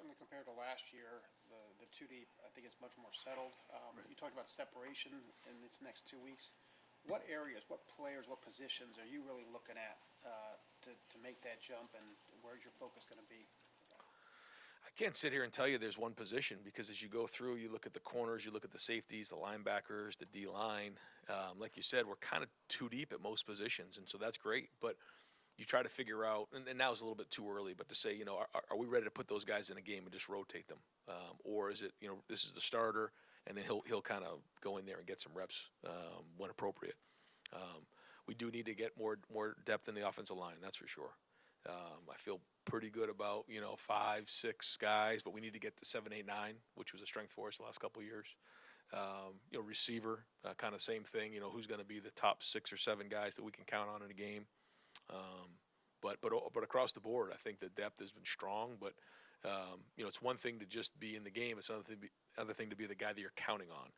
certainly compared to last year, the two deep, I think it's much more settled. You talked about separation in this next 2 weeks. What areas, what players, what positions are you really looking at to make that jump, and where's your focus going to be? I can't sit here and tell you there's one position because as you go through, you look at the corners, you look at the safeties, the linebackers, the D line. Like you said, we're kind of too deep at most positions, and so that's great. But you try to figure out, and now is a little bit too early, but to say, are we ready to put those guys in a game and just rotate them, or is it, this is the starter, and then he'll kind of go in there and get some reps when appropriate. We do need to get more depth in the offensive line, that's for sure. I feel pretty good about 5, 6 guys, but we need to get to 7, 8, 9, which was a strength for us the last couple of years. Receiver, kind of same thing. Who's going to be the top 6 or 7 guys that we can count on in a game. But across the board, I think the depth has been strong. But it's one thing to just be in the game; it's another thing to be the guy that you're counting on.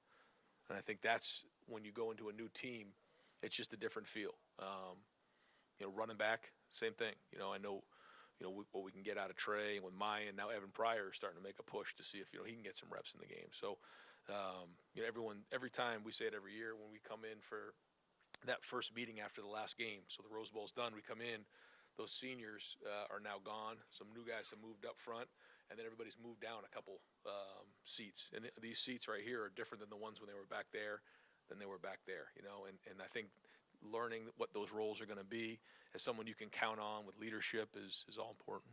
And I think that's when you go into a new team, it's just a different feel. Running back, same thing. I know, what we can get out of Trey and with Maya, and now Evan Pryor is starting to make a push to see if he can get some reps in the game. So, every time we say it every year when we come in for that first meeting after the last game. So the Rose Bowl's done. We come in. Those seniors are now gone. Some new guys have moved up front, and then everybody's moved down a couple seats. And these seats right here are different than the ones when they were back there than they were back there. And I think learning what those roles are going to be as someone you can count on with leadership is all important.